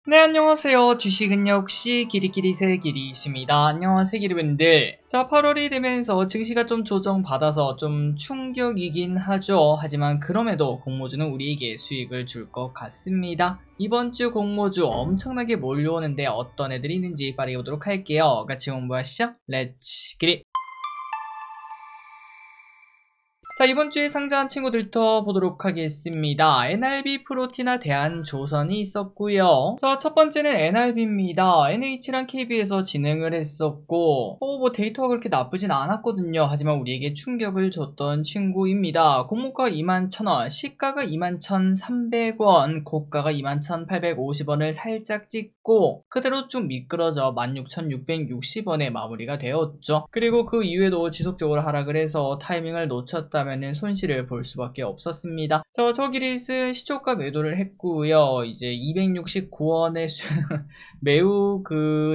네, 안녕하세요. 주식은 역시 길이길이 새길이십니다. 안녕하세요, 길이분들. 자, 8월이 되면서 증시가 좀 조정받아서 좀 충격이긴 하죠. 하지만 그럼에도 공모주는 우리에게 수익을 줄 것 같습니다. 이번 주 공모주 엄청나게 몰려오는데 어떤 애들이 있는지 빠르게 보도록 할게요. 같이 공부하시죠. 렛츠 기릿! 자, 이번 주에 상장한 친구들부터 보도록 하겠습니다. NRB 프로티나 대한조선이 있었고요. 자, 첫 번째는 NRB입니다. NH랑 KB에서 진행을 했었고 뭐 데이터가 그렇게 나쁘진 않았거든요. 하지만 우리에게 충격을 줬던 친구입니다. 공모가 21,000원, 시가가 21,300원, 고가가 21,850원을 살짝 찍고 그대로 쭉 미끄러져 16,660원에 마무리가 되었죠. 그리고 그 이후에도 지속적으로 하락을 해서 타이밍을 놓쳤다면 손실을 볼 수밖에 없었습니다. 저 기릿은 시초가 매도를 했고요. 이제 269원의 매우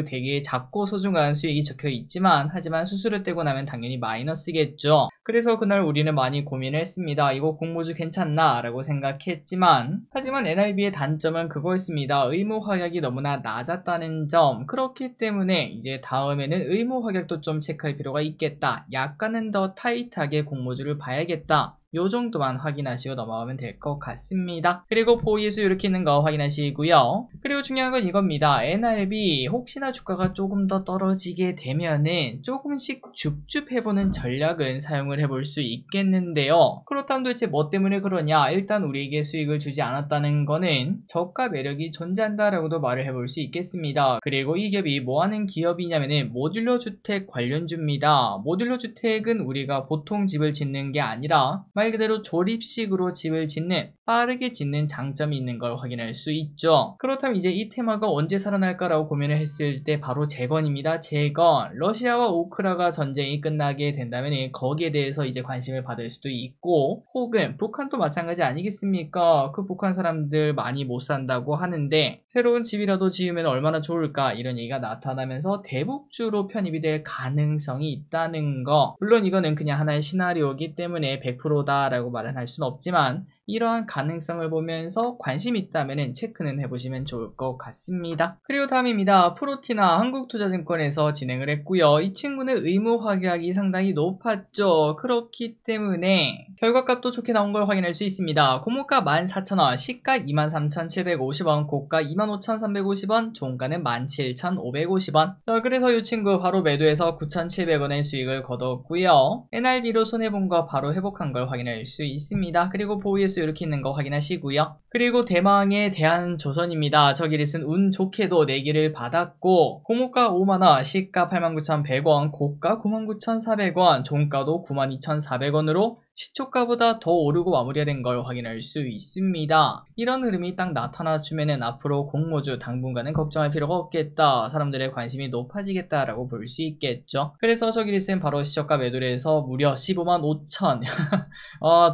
되게 작고 소중한 수익이 적혀 있지만 하지만 수수료 떼고 나면 당연히 마이너스겠죠. 그래서 그날 우리는 많이 고민을 했습니다. 이거 공모주 괜찮나? 라고 생각했지만 하지만 NRB의 단점은 그거였습니다. 의무 확약이 너무나 낮았다는 점. 그렇기 때문에 이제 다음에는 의무 확약도 좀 체크할 필요가 있겠다. 약간은 더 타이트하게 공모주를 봐야겠다. 요 정도만 확인하시고 넘어가면 될 것 같습니다. 그리고 보이에서 이렇게 있는 거 확인하시고요. 그리고 중요한 건 이겁니다. NRB 혹시나 주가가 조금 더 떨어지게 되면은 조금씩 줍줍해보는 전략은 사용을 해볼 수 있겠는데요. 그렇다면 도대체 뭐 때문에 그러냐? 일단 우리에게 수익을 주지 않았다는 거는 저가 매력이 존재한다라고도 말을 해볼 수 있겠습니다. 그리고 이 기업이 뭐하는 기업이냐면은 모듈러 주택 관련주입니다. 모듈러 주택은 우리가 보통 집을 짓는 게 아니라 말 그대로 조립식으로 집을 짓는, 빠르게 짓는 장점이 있는 걸 확인할 수 있죠. 그렇다면 이제 이 테마가 언제 살아날까라고 고민을 했을 때 바로 재건입니다. 재건. 러시아와 우크라이나 전쟁이 끝나게 된다면 거기에 대해서 이제 관심을 받을 수도 있고, 혹은 북한도 마찬가지 아니겠습니까? 그 북한 사람들 많이 못 산다고 하는데 새로운 집이라도 지으면 얼마나 좋을까, 이런 얘기가 나타나면서 대북주로 편입이 될 가능성이 있다는 거. 물론 이거는 그냥 하나의 시나리오이기 때문에 100%다 라고 말은 할 수는 없지만 이러한 가능성을 보면서 관심 있다면 체크는 해보시면 좋을 것 같습니다. 그리고 다음입니다. 프로티나 한국투자증권에서 진행을 했고요. 이 친구는 의무 확약이 상당히 높았죠. 그렇기 때문에 결과값도 좋게 나온 걸 확인할 수 있습니다. 공모가 14,000원, 시가 23,750원, 고가 25,350원, 종가는 17,550원. 자, 그래서 이 친구 바로 매도해서 9,700원의 수익을 거뒀고요. NRB로 손해본 거 바로 회복한 걸 확인할 수 있습니다. 그리고 보이에서 이렇게 있는 거 확인하시고요. 그리고 대망의 대한조선입니다. 저 기릿은 운 좋게도 내기를 받았고 공모가 5만원, 시가 89,100원, 고가 99,400원, 종가도 92,400원으로 시초가보다 더 오르고 마무리가 된 걸 확인할 수 있습니다. 이런 흐름이 딱 나타나주면은 앞으로 공모주 당분간은 걱정할 필요가 없겠다. 사람들의 관심이 높아지겠다라고 볼 수 있겠죠. 그래서 저 기릿은 바로 시초가 매도를 해서 무려 15만 5천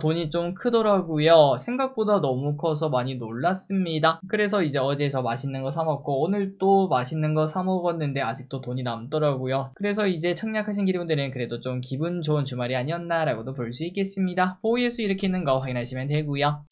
돈이 좀 크더라고요. 생각보다 너무 커서 많이 놀랐습니다. 그래서 이제 어제 저 맛있는 거 사 먹고 오늘 또 맛있는 거 사 먹었는데 아직도 돈이 남더라고요. 그래서 이제 청약하신 기분들은 그래도 좀 기분 좋은 주말이 아니었나라고도 볼 수 있겠습니다. 보이에서 이렇게 있는 거 확인하시면 되고요.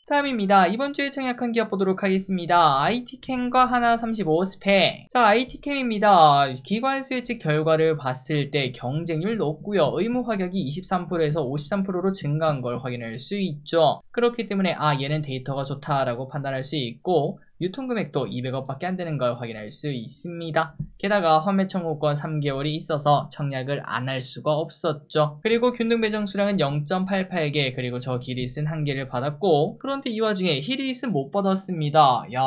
다음입니다. 이번 주에 청약한 기업 보도록 하겠습니다. IT캠과 하나35 스펙. 자, IT캠입니다. 기관 수혜측 결과를 봤을 때 경쟁률 높고요. 의무 확약이 23%에서 53%로 증가한 걸 확인할 수 있죠. 그렇기 때문에 얘는 데이터가 좋다라고 판단할 수 있고 유통금액도 200억밖에 안 되는 걸 확인할 수 있습니다. 게다가 환매 청구권 3개월이 있어서 청약을 안 할 수가 없었죠. 그리고 균등 배정 수량은 0.88개, 그리고 저 기릿은 1개를 받았고, 그런데 이 와중에 힐릿은 못 받았습니다. 야,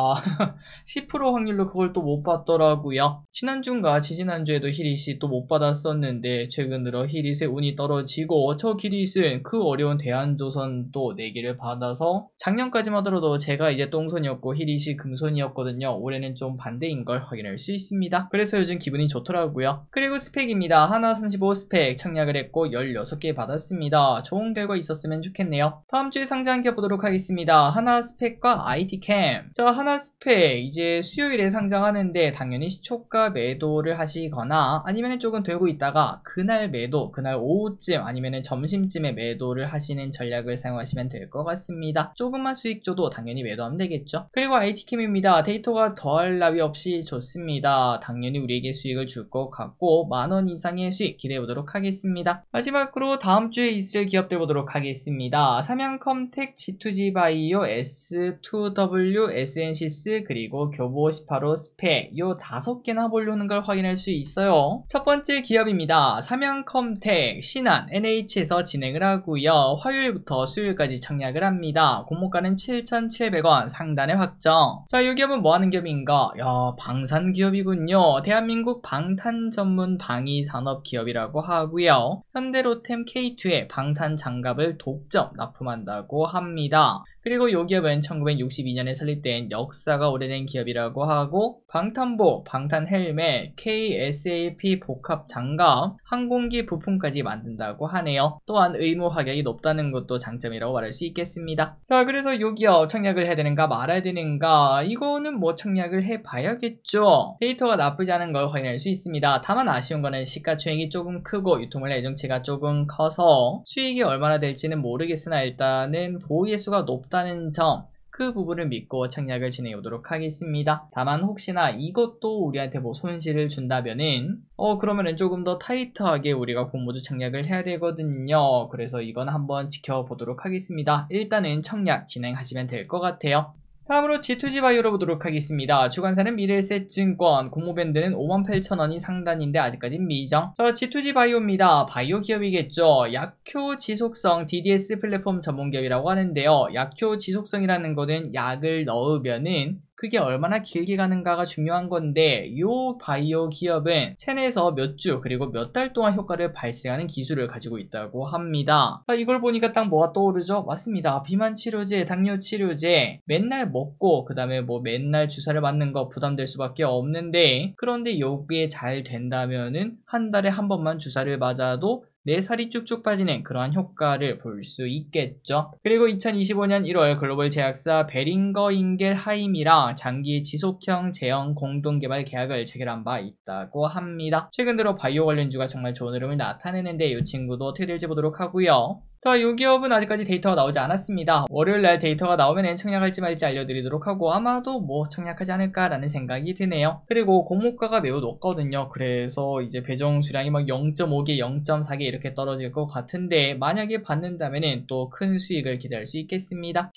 10% 확률로 그걸 또 못 받더라고요. 지난주인가 지지난주에도 힐릿이 또 못 받았었는데 최근 들어 힐릿의 운이 떨어지고 저 기릿은 그 어려운 대한조선 또 4개를 받아서 작년까지만 하더라도 제가 이제 똥손이었고 힐릿이 금손이었거든요. 올해는 좀 반대인 걸 확인할 수 있습니다. 그래서 요즘 기분이 좋더라고요. 그리고 스펙입니다. 하나35 스펙 청약을 했고 16개 받았습니다. 좋은 결과 있었으면 좋겠네요. 다음 주에 상장한 기업 보도록 하겠습니다. 하나 스펙과 IT캠. 자, 하나 스펙 이제 수요일에 상장하는데 당연히 시초가 매도를 하시거나 아니면 조금 들고 있다가 그날 매도, 그날 오후쯤 아니면 점심쯤에 매도를 하시는 전략을 사용하시면 될 것 같습니다. 조금만 수익 줘도 당연히 매도하면 되겠죠. 그리고 IT캠 스킴입니다. 데이터가 더할 나위 없이 좋습니다. 당연히 우리에게 수익을 줄 것 같고 만원 이상의 수익 기대해보도록 하겠습니다. 마지막으로 다음주에 있을 기업들 보도록 하겠습니다. 삼양컴텍, G2G바이오, S2W, SN시스, 그리고 교보18호, 스펙 요 5개나 보려는 걸 확인할 수 있어요. 첫 번째 기업입니다. 삼양컴텍, 신한, NH에서 진행을 하고요. 화요일부터 수요일까지 청약을 합니다. 공모가는 7,700원, 상단에 확정. 자, 이 기업은 뭐하는 기업인가? 야, 방산 기업이군요. 대한민국 방탄 전문 방위 산업 기업이라고 하고요. 현대로템 K2에 방탄 장갑을 독점 납품한다고 합니다. 그리고 이 기업은 1962년에 설립된 역사가 오래된 기업이라고 하고 방탄복, 방탄 헬멧, KSAP 복합 장갑, 항공기 부품까지 만든다고 하네요. 또한 의무 합격이 높다는 것도 장점이라고 말할 수 있겠습니다. 자, 그래서 이 기업 청약을 해야 되는가 말아야 되는가, 이거는 뭐 청약을 해봐야겠죠. 데이터가 나쁘지 않은 걸 확인할 수 있습니다. 다만 아쉬운 거는 시가총액이 조금 크고 유통물 예정치가 조금 커서 수익이 얼마나 될지는 모르겠으나 일단은 보유예수가 높다는 점, 그 부분을 믿고 청약을 진행해 보도록 하겠습니다. 다만 혹시나 이것도 우리한테 뭐 손실을 준다면은 그러면은 조금 더 타이트하게 우리가 공모주 청약을 해야 되거든요. 그래서 이건 한번 지켜보도록 하겠습니다. 일단은 청약 진행하시면 될 것 같아요. 다음으로 G2G바이오로 보도록 하겠습니다. 주관사는 미래에셋증권, 공모밴드는 58,000원이 상단인데 아직까진 미정. 자, G2G바이오입니다. 바이오 기업이겠죠. 약효 지속성 DDS 플랫폼 전문 기업이라고 하는데요. 약효 지속성이라는 것은 약을 넣으면은 그게 얼마나 길게 가는가가 중요한 건데, 이 바이오 기업은 체내에서 몇 주 그리고 몇 달 동안 효과를 발생하는 기술을 가지고 있다고 합니다. 이걸 보니까 딱 뭐가 떠오르죠? 맞습니다. 비만 치료제, 당뇨 치료제 맨날 먹고 그 다음에 뭐 맨날 주사를 맞는 거 부담될 수밖에 없는데, 그런데 요게 잘 된다면은 한 달에 한 번만 주사를 맞아도 내 살이 쭉쭉 빠지는 그러한 효과를 볼 수 있겠죠. 그리고 2025년 1월 글로벌 제약사 베링거 인겔하임이랑 장기 지속형 제형 공동개발 계약을 체결한 바 있다고 합니다. 최근 들어 바이오 관련주가 정말 좋은 흐름을 나타내는데 이 친구도 어떻게 될지 보도록 하고요. 자, 이 기업은 아직까지 데이터가 나오지 않았습니다. 월요일날 데이터가 나오면 청약할지 말지 알려드리도록 하고 아마도 뭐 청약하지 않을까라는 생각이 드네요. 그리고 공모가가 매우 높거든요. 그래서 이제 배정 수량이 막 0.5개, 0.4개 이렇게 떨어질 것 같은데 만약에 받는다면은 또 큰 수익을 기대할 수 있겠습니다.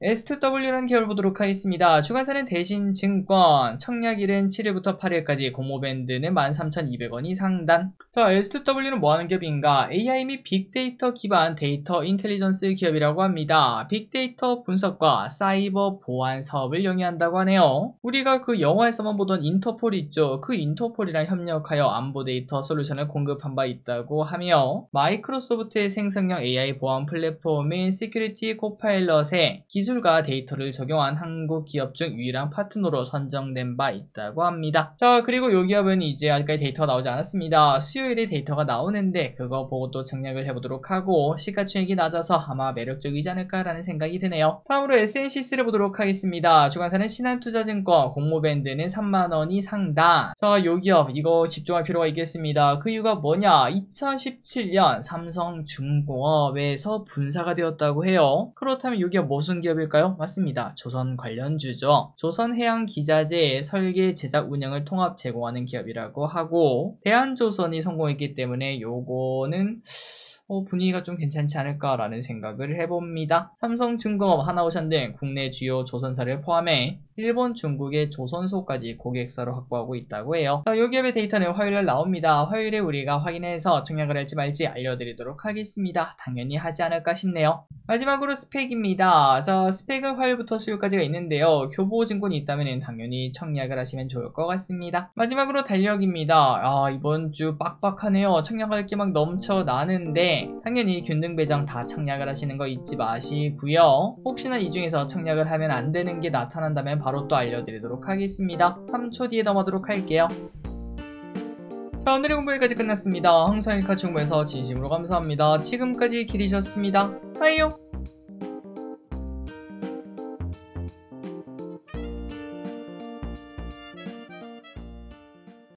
S2W라는 계열 보도록 하겠습니다. 주관사는 대신증권, 청약일은 7일부터 8일까지, 공모밴드는 13,200원이 상단. 자, S2W는 뭐하는 기업인가? AI 및 빅데이터 기반 데이터 인텔리전스 기업이라고 합니다. 빅데이터 분석과 사이버 보안 사업을 영위한다고 하네요. 우리가 그 영화에서만 보던 인터폴 있죠? 그 인터폴이랑 협력하여 안보 데이터 솔루션을 공급한 바 있다고 하며, 마이크로소프트의 생성형 AI 보안 플랫폼인 시큐리티 코파일럿에 기술과 데이터를 적용한 한국 기업 중 유일한 파트너로 선정된 바 있다고 합니다. 자, 그리고 이 기업은 이제 아직까지 데이터가 나오지 않았습니다. 수요일에 데이터가 나오는데 그거 보고 또 청약을 해보도록 하고, 시가총액이 낮아서 아마 매력적이지 않을까라는 생각이 드네요. 다음으로 SN시스를 보도록 하겠습니다. 주관사는 신한투자증권, 공모밴드는 3만원이 상당. 자, 이 기업 이거 집중할 필요가 있겠습니다. 그 이유가 뭐냐? 2017년 삼성중공업에서 분사가 되었다고 해요. 그렇다면 이 기업 무슨 기업일까요? 맞습니다. 조선 관련주죠. 조선해양기자재 설계, 제작, 운영을 통합 제공하는 기업이라고 하고, 대한조선이 성공했기 때문에 요거는 분위기가 좀 괜찮지 않을까라는 생각을 해봅니다. 삼성중공업, 하나오션 등 국내 주요 조선사를 포함해 일본, 중국의 조선소까지 고객사로 확보하고 있다고 해요. 자, 이 기업의 데이터는 화요일에 나옵니다. 화요일에 우리가 확인해서 청약을 할지 말지 알려드리도록 하겠습니다. 당연히 하지 않을까 싶네요. 마지막으로 스펙입니다. 자, 스펙은 화요일부터 수요일까지가 있는데요. 교보증권이 있다면 당연히 청약을 하시면 좋을 것 같습니다. 마지막으로 달력입니다. 이번 주 빡빡하네요. 청약할 게 막 넘쳐나는데 당연히 균등 배정 다 청약을 하시는 거 잊지 마시고요. 혹시나 이 중에서 청약을 하면 안 되는 게 나타난다면 바로 또 알려드리도록 하겠습니다. 3초 뒤에 넘어가도록 할게요. 자, 오늘의 공부 여기까지 끝났습니다. 항상 일카충부에서 진심으로 감사합니다. 지금까지 길이셨습니다. 하이요!